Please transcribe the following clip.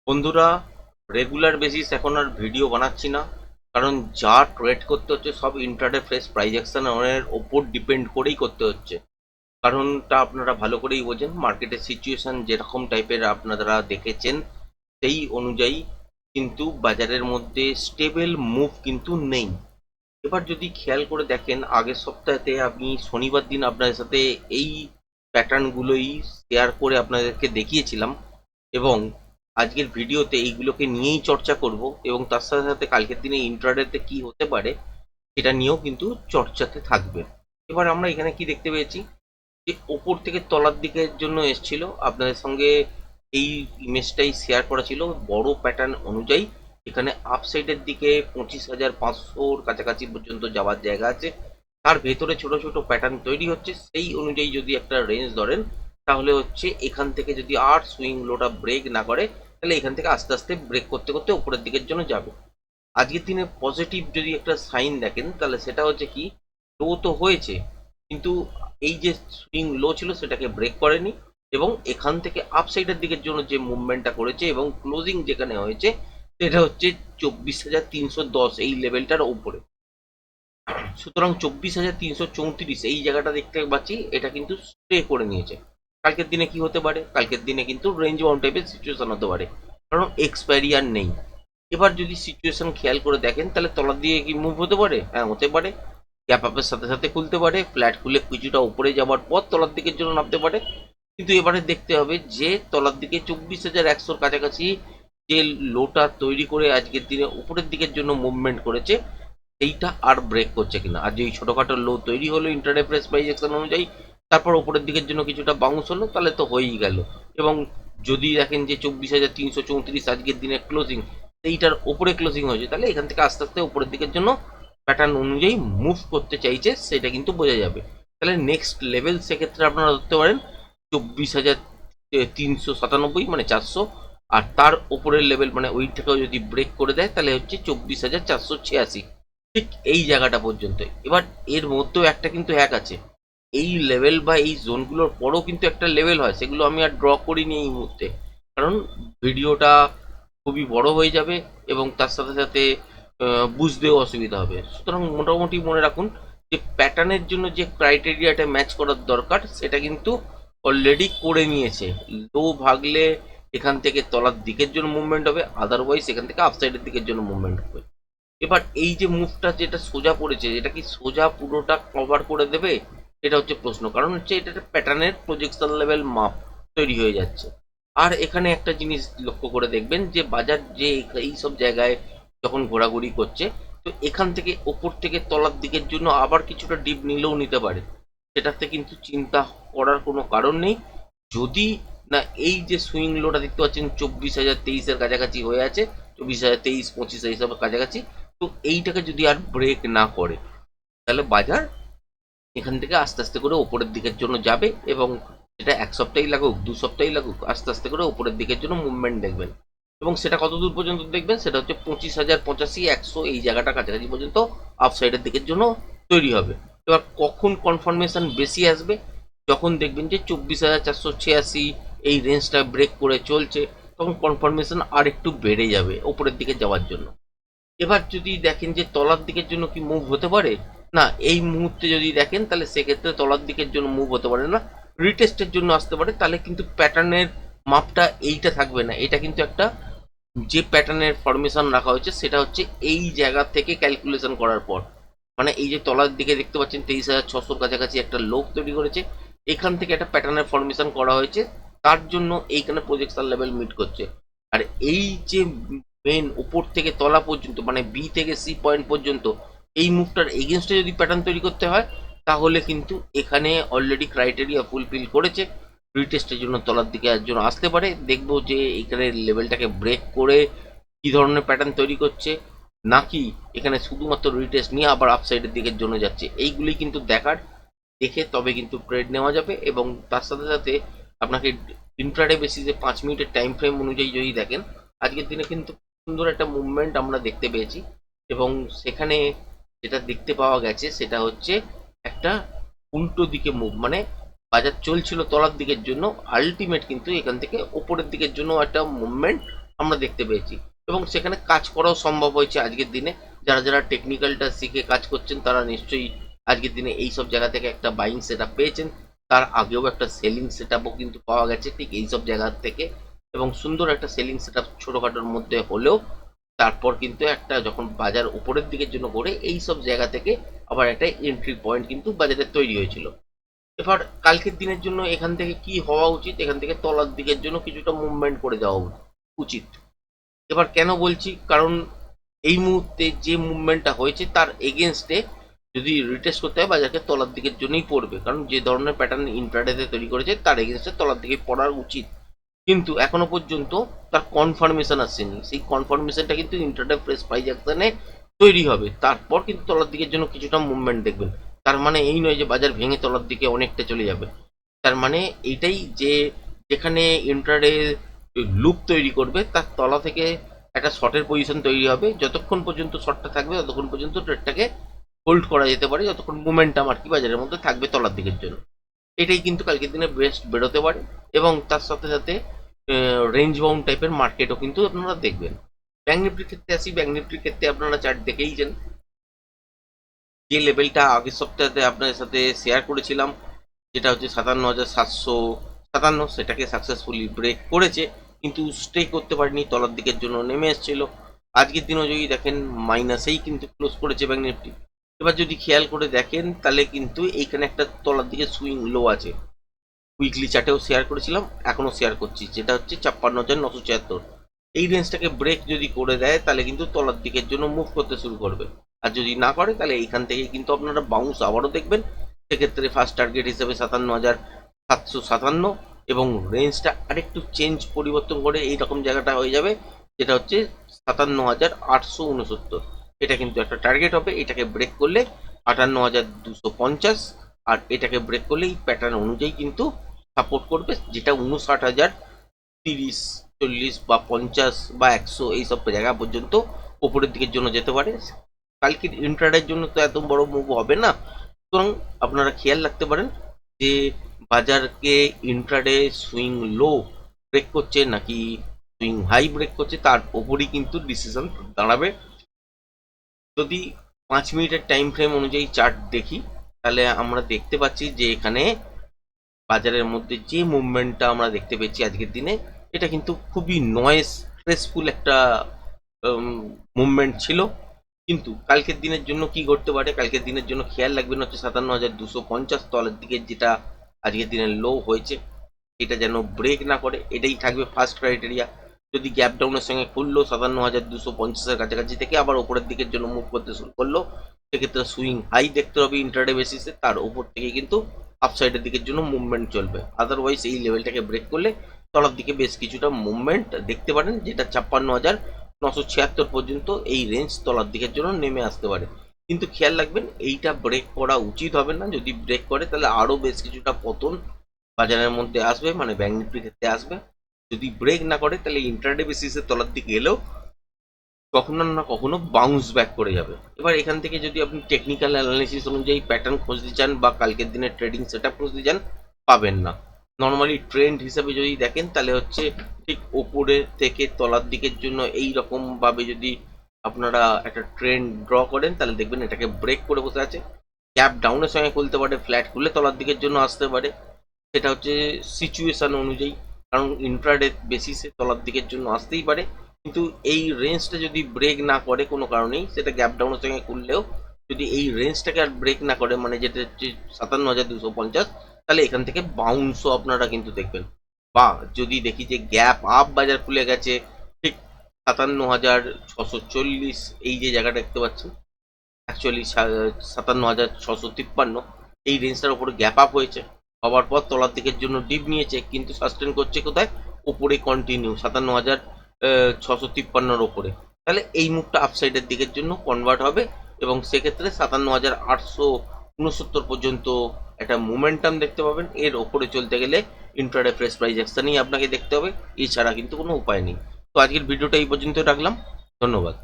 বন্ধুরা, regular basis এখন আর video বানাচ্ছি না। কারণ যা ট্রেড করতে হচ্ছে সব ইন্ট্রাডে ফ্রেশ প্রাইস অ্যাকশনের ওপর ডিপেন্ড করেই করতে হচ্ছে। কারণটা আপনারা ভালো করেই বোঝেন, মার্কেটের সিচুয়েশন যেরকম টাইপের আপনারা দেখেছেন সেই অনুযায়ী কিন্তু বাজারের মধ্যে স্টেবল মুভ কিন্তু নেই। এবার যদি খেয়াল করে দেখেন, আগের সপ্তাহেতে আমি শনিবার দিন আপনাদের সাথে এই প্যাটার্নগুলোই শেয়ার করে আপনাদেরকে দেখিয়েছিলাম, এবং আজকের ভিডিওতে এইগুলোকে নিয়েই চর্চা করব, এবং তার সাথে সাথে কালকের দিনে ইন্ট্রাডেতে কি হতে পারে সেটা নিয়েও কিন্তু চর্চাতে থাকবে। এবার আমরা এখানে কি দেখতে পেয়েছি, যে ওপর থেকে তলার দিকের জন্য এসছিল, আপনাদের সঙ্গে এই ইমেজটাই শেয়ার করা ছিল। বড় প্যাটার্ন অনুযায়ী এখানে আপসাইডের দিকে 25,500-র কাছাকাছি পর্যন্ত যাওয়ার জায়গা আছে। তার ভেতরে ছোট ছোট প্যাটার্ন তৈরি হচ্ছে, সেই অনুযায়ী যদি একটা রেঞ্জ ধরেন তাহলে হচ্ছে এখান থেকে যদি আর সুইং লোটা ব্রেক না করে, তাহলে এখান থেকে আস্তে আস্তে ব্রেক করতে করতে উপরের দিকের জন্য যাবে। আজকের দিনে পজিটিভ যদি একটা সাইন দেখেন, তাহলে সেটা হচ্ছে কি, লো তো হয়েছে, কিন্তু এই যে সুইং লো ছিল সেটাকে ব্রেক করেনি, এবং এখান থেকে আপসাইডের দিকের জন্য যে মুভমেন্টটা করেছে এবং ক্লোজিং যেখানে হয়েছে সেটা হচ্ছে 24,310 এই লেভেলটার উপরে। সুতরাং 24,334 এই জায়গাটা দেখতে পাচ্ছি, এটা কিন্তু স্টে করে নিয়েছে। কালকের দিনে কি হতে পারে, কালকের দিনে কিন্তু রেঞ্জ বাউন্ড টাইপের সিচুয়েশন হতে পারে, কারণ এক্সপায়ারি আর নেই। এবার যদি সিচুয়েশন খেয়াল করে দেখেন, তাহলে তলার দিকে কি মুভ হতে পারে? হ্যাঁ, হতে পারে। গ্যাপ আপের সাথে সাথে খুলতে পারে, ফ্ল্যাট খুলে কিছুটা উপরে যাওয়ার পর তলার দিকের জন্য নামতে পারে। কিন্তু এবারে দেখতে হবে যে তলার দিকে 24,100-র কাছাকাছি যে লোটা তৈরি করে আজকের দিনে উপরের দিকের জন্য মুভমেন্ট করেছে, এইটা আর ব্রেক করছে কিনা। আর যে ছোটখাটো লো তৈরি হলো ইন্টারডে প্রাইস অ্যাকশন অনুযায়ী, তারপর উপরের দিকের জন্য কিছুটা বাউন্স হলো, তাহলে তো হয়েই গেল। এবং যদি দেখেন যে 24,334 আজকের দিনে ক্লোজিং, এইটার উপরে ক্লোজিং হয়েছে, তাহলে এখান থেকে আস্তে আস্তে উপরের দিকের জন্য প্যাটার্ন অনুযায়ী মুভ করতে চাইছে, সেটা কিন্তু বোঝা যাবে। তাহলে নেক্সট লেভেল সেক্ষেত্রে আপনারা ধরতে পারেন 24,397, মানে 400। আর তার উপরের লেভেল মানে ওইটাকেও যদি ব্রেক করে দেয়, তাহলে হচ্ছে 24,486, ঠিক এই জায়গাটা পর্যন্ত। এবার এর মধ্যেও একটা কিন্তু হ্যাক আছে, এই লেভেল বা এই জোনগুলোর পরেও কিন্তু একটা লেভেল হয়, সেগুলো আমি আর ড্র করিনি এই মুহূর্তে, কারণ ভিডিওটা খুবই বড় হয়ে যাবে এবং তার সাথে সাথে বুঝতেও অসুবিধা হবে। সুতরাং মোটামুটি মনে রাখুন যে প্যাটার্নের জন্য যে ক্রাইটেরিয়াটা ম্যাচ করার দরকার সেটা কিন্তু অলরেডি করে নিয়েছে। লো ভাগলে এখান থেকে তলার দিকের জন্য মুভমেন্ট হবে, আদারওয়াইজ এখান থেকে আপসাইডের দিকের জন্য মুভমেন্ট হবে। এবার এই যে মুভটা যেটা সোজা পড়েছে, এটা কি সোজা পুরোটা কভার করে দেবে? এটা হচ্ছে প্রশ্ন, কারণ হচ্ছে এটা একটা প্যাটার্নের প্রজেকশন লেভেল মাপ তৈরি হয়ে যাচ্ছে। আর এখানে একটা জিনিস লক্ষ্য করে দেখবেন যে বাজার যে এই সব জায়গায় যখন ঘোরাঘুরি করছে, তো এখান থেকে ওপর থেকে তলার দিকের জন্য আবার কিছুটা ডিপ নিলেও নিতে পারে, সেটাতে কিন্তু চিন্তা করার কোনো কারণ নেই। যদি না এই যে সুইং লোটা দেখতে পাচ্ছেন 24,023-এর কাছাকাছি হয়ে আছে, 24,023, 25 এইসবের কাছাকাছি, তো এইটাকে যদি আর ব্রেক না করে, তাহলে বাজার এখান থেকে আস্তে আস্তে করে ওপরের দিকের জন্য যাবে, এবং সেটা এক সপ্তাহই লাগুক, দু সপ্তাহই লাগুক, আস্তে আস্তে করে ওপরের দিকের জন্য মুভমেন্ট দেখবেন। এবং সেটা কত দূর পর্যন্ত দেখবেন, সেটা হচ্ছে 25,085, 100 এই জায়গাটা কাছাকাছি পর্যন্ত আপ দিকের জন্য তৈরি হবে। এবার কখন কনফার্মেশন বেশি আসবে? যখন দেখবেন যে 24,486 এই রেঞ্জটা ব্রেক করে চলছে, তখন কনফার্মেশন আর একটু বেড়ে যাবে ওপরের দিকে যাওয়ার জন্য। এবার যদি দেখেন যে তলার দিকের জন্য কি মুভ হতে পারে, না এই মুহূর্তে যদি দেখেন তাহলে সেক্ষেত্রে তলার দিকের জন্য মুভ হতে পারে না, রিটেস্টের জন্য আসতে পারে। তাহলে কিন্তু প্যাটার্নের মাপটা এইটা থাকবে না, এটা কিন্তু একটা যে প্যাটার্নের ফরমেশন রাখা হয়েছে সেটা হচ্ছে এই জায়গা থেকে ক্যালকুলেশন করার পর, মানে এই যে তলার দিকে দেখতে পাচ্ছেন 23,600-র কাছাকাছি একটা লোক তৈরি করেছে, এখান থেকে একটা প্যাটার্নের ফরমেশন করা হয়েছে, তার জন্য এইখানে প্রজেকশন লেভেল মিট করছে। আর এই যে মেন উপর থেকে তলা পর্যন্ত, মানে বি থেকে সি পয়েন্ট পর্যন্ত, এই মুভটার এগেনস্টে যদি প্যাটার্ন তৈরি করতে হয়, তাহলে কিন্তু এখানে অলরেডি ক্রাইটেরিয়া ফুলফিল করেছে, রিটেস্টের জন্য তলার দিকে একজন আসতে পারে। দেখবো যে এখানে লেভেলটাকে ব্রেক করে কি ধরনের প্যাটার্ন তৈরি করছে, নাকি এখানে শুধুমাত্র রিটেস্ট নিয়ে আবার আপসাইডের দিকের জন্য যাচ্ছে, এইগুলি কিন্তু দেখার, দেখে তবে কিন্তু ট্রেড নেওয়া যাবে। এবং তার সাথে সাথে আপনাকে ইন্ট্রাডে বেসিসে 5 মিনিটের টাইম ফ্রেম অনুযায়ী যদি দেখেন, আজকের দিনে কিন্তু সুন্দর একটা মুভমেন্ট আমরা দেখতে পেয়েছি। এবং সেখানে যেটা দেখতে পাওয়া গেছে সেটা হচ্ছে একটা উল্টো দিকে মুভ, মানে বাজার চলছিল তলার দিকের জন্য, আলটিমেট কিন্তু এখান থেকে ওপরের দিকের জন্য একটা মুভমেন্ট আমরা দেখতে পেয়েছি এবং সেখানে কাজ করাও সম্ভব হয়েছে আজকের দিনে। যারা যারা টেকনিক্যালটা শিখে কাজ করছেন তারা নিশ্চয়ই আজকের দিনে এইসব জায়গা থেকে একটা বাইং সেট আপ পেয়েছেন। তার আগেও একটা সেলিং সেট আপও কিন্তু পাওয়া গেছে ঠিক এইসব জায়গা থেকে, এবং সুন্দর একটা সেলিং সেট আপ ছোটোখাটোর মধ্যে হলেও তারপর কিন্তু একটা যখন বাজার উপরের দিকের জন্য করে এইসব জায়গা থেকে আবার একটা এন্ট্রি পয়েন্ট কিন্তু বাজারে তৈরি হয়েছিল। এবার কালকের দিনের জন্য এখান থেকে কি হওয়া উচিত, এখান থেকে তলার দিকের জন্য কিছুটা মুভমেন্ট করে যাওয়া উচিত। এবার কেন বলছি, কারণ এই মুহূর্তে যে মুভমেন্টটা হয়েছে তার এগেনস্টে যদি রিটেস্ট করতে হয় বাজারকে তলার দিকের জন্যই পড়বে, কারণ যে ধরনের প্যাটার্ন ইন্ট্রাডেতে তৈরি করেছে তার এগেনস্টে তলার দিকে পড়ার উচিত। কিন্তু এখনো পর্যন্ত তার কনফার্মেশন আসেনি, সেই কনফার্মেশনটা কিন্তু ইন্ট্রাডে প্রেস প্রাইস অ্যাকশনে তৈরি হবে, তারপর কিন্তু তলার দিকের জন্য কিছুটা মুভমেন্ট দেখবেন। তার মানে এই নয় যে বাজার ভেঙে তলার দিকে অনেকটা চলে যাবে। তার মানে এইটাই যে যেখানে ইন্ট্রাডে লুপ তৈরি করবে তার তলা থেকে একটা শর্টের পজিশন তৈরি হবে, যতক্ষণ পর্যন্ত শর্টটা থাকবে ততক্ষণ পর্যন্ত ট্রেডটাকে হোল্ড করা যেতে পারে, যতক্ষণ মোমেন্টাম আর কি বাজারের মধ্যে থাকবে তলার দিকের জন্য। এটাই কিন্তু কালকের দিনে বেস্ট বেরোতে পারে, এবং তার সাথে সাথে রেঞ্জ বাউন্ড টাইপের মার্কেটও কিন্তু আপনারা দেখবেন। ব্যাঙ্ক নিফটির ক্ষেত্রে আসি, ব্যাঙ্ক নিফটির ক্ষেত্রে আপনারা চার্ট দেখেইছেন যে লেভেলটা আগের সপ্তাহে আপনাদের সাথে শেয়ার করেছিলাম, যেটা হচ্ছে 57,757, সেটাকে সাকসেসফুলি ব্রেক করেছে, কিন্তু স্টে করতে পারেনি, তলার দিকের জন্য নেমে এসেছিল। আজকের দিনও যদি দেখেন মাইনাসেই কিন্তু ক্লোজ করেছে ব্যাঙ্ক নিফটি। এবার যদি খেয়াল করে দেখেন তাহলে কিন্তু এইখানে একটা তলার দিকে সুইং লো আছে, উইকলি চার্টেও শেয়ার করেছিলাম, এখনো শেয়ার করছি, যেটা হচ্ছে 56,976। এই রেঞ্জটাকে ব্রেক যদি করে দেয় তাহলে কিন্তু তলার দিকের জন্য মুভ করতে শুরু করবে, আর যদি না করে তাহলে এইখান থেকে কিন্তু আপনারা বাউন্স আবারও দেখবেন। সেক্ষেত্রে ফার্স্ট টার্গেট হিসেবে 57,757, এবং রেঞ্জটা আরেকটু চেঞ্জ পরিবর্তন করে এইরকম জায়গাটা হয়ে যাবে, যেটা হচ্ছে 57,869। এটা কিন্তু একটা টার্গেট হবে, এটাকে ব্রেক করলে 58,250, আর এটাকে ব্রেক করলে এই প্যাটার্ন অনুযায়ী কিন্তু সাপোর্ট করবে, যেটা 59,030, 40 বা 50 বা 100 এইসব জায়গা পর্যন্ত ওপরের দিকের জন্য যেতে পারে। কালকের ইন্ট্রাডের জন্য তো এত বড় মুভ হবে না, সুতরাং আপনারা খেয়াল রাখতে পারেন যে বাজারকে ইন্ট্রাডে সুইং লো ব্রেক করছে নাকি সুইং হাই ব্রেক করছে, তার ওপরই কিন্তু ডিসিশন দাঁড়াবে। যদি 5 মিনিটের টাইম ফ্রেম অনুযায়ী চার্ট দেখি তাহলে আমরা দেখতে পাচ্ছি যে এখানে বাজারের মধ্যে যে মুভমেন্টটা আমরা দেখতে পেয়েছি আজকের দিনে, এটা কিন্তু খুবই নয়েজ স্ট্রেসফুল একটা মুভমেন্ট ছিল। কিন্তু কালকের দিনের জন্য কি ঘটতে পারে, কালকের দিনের জন্য খেয়াল রাখবেন হচ্ছে 57,250 তলের দিকে, যেটা আজকের দিনের লো হয়েছে, এটা যেন ব্রেক না করে, এটাই থাকবে ফার্স্ট ক্রাইটেরিয়া। যদি গ্যাপ ডাউনের সঙ্গে খুললো 57,250-এর কাছাকাছি থেকে আবার ওপরের দিকের জন্য মুভ করতে শুরু করলো, সেক্ষেত্রে সুইং হাই দেখতে হবে ইন্টারডে বেসিসে, তার উপর থেকে কিন্তু আপসাইডের দিকের জন্য মুভমেন্ট চলবে। আদারওয়াইজ এই লেভেলটাকে ব্রেক করলে তলার দিকে বেশ কিছুটা মুভমেন্ট দেখতে পারেন, যেটা 56,976 পর্যন্ত এই রেঞ্জ তলার দিকের জন্য নেমে আসতে পারে। কিন্তু খেয়াল রাখবেন এইটা ব্রেক করা উচিত হবে না, যদি ব্রেক করে তাহলে আরও বেশ কিছুটা পতন বাজারের মধ্যে আসবে, মানে ব্যাঙ্ক নিফটির ক্ষেত্রে আসবে। যদি ব্রেক না করে তাহলে ইন্টারডে বেসিসে তলার দিকে এলেও কখনো না কখনো বাউন্স ব্যাক করে যাবে। এবার এখান থেকে যদি আপনি টেকনিক্যাল অ্যানালিসিস অনুযায়ী প্যাটার্ন খুঁজতে চান বা কালকের দিনের ট্রেডিং সেট আপ খুঁজতে চান, পাবেন না। নর্মালি ট্রেন্ড হিসাবে যদি দেখেন তাহলে হচ্ছে ঠিক ওপরের থেকে তলার দিকের জন্য এই রকম ভাবে যদি আপনারা একটা ট্রেন্ড ড্র করেন তাহলে দেখবেন এটাকে ব্রেক করে বসে আছে, গ্যাপ ডাউনের সঙ্গে খুলতে পারে, ফ্ল্যাট খুলে তলার দিকের জন্য আসতে পারে, সেটা হচ্ছে সিচুয়েশন অনুযায়ী, কারণ ইন্ট্রাডে বেসিসে তলার দিকের জন্য আসতেই পারে। কিন্তু এই রেঞ্জটা যদি ব্রেক না করে কোনো কারণেই, সেটা গ্যাপ ডাউনের সঙ্গে খুললেও যদি এই রেঞ্জটাকে আর ব্রেক না করে, মানে যেটা হচ্ছে 57,250, তাহলে এখান থেকে বাউন্সও আপনারা কিন্তু দেখবেন। বা যদি দেখি যে গ্যাপ আপ বাজার খুলে গেছে ঠিক 57,640, এই যে জায়গাটা দেখতে পাচ্ছেন, অ্যাকচুয়ালি 57,653, এই রেঞ্জটার উপরে গ্যাপ আপ হয়েছে, হওয়ার পর তলার দিকের জন্য ডিপ নিয়েছে, কিন্তু সাস্টেন করছে কোথায়, উপরে কন্টিনিউ 57,653-র ওপরে। তাহলে এই মুভটা আপসাইডের দিকের জন্য কনভার্ট হবে, এবং সেক্ষেত্রে 57,869 পর্যন্ত একটা মোমেন্টাম দেখতে পাবেন। এর ওপরে চলতে গেলে ইন্ট্রাডে প্রেস প্রাইস অ্যাকশনই আপনাকে দেখতে হবে, এছাড়া কিন্তু কোনো উপায় নেই। তো আজকের ভিডিওটা এই পর্যন্ত রাখলাম, ধন্যবাদ।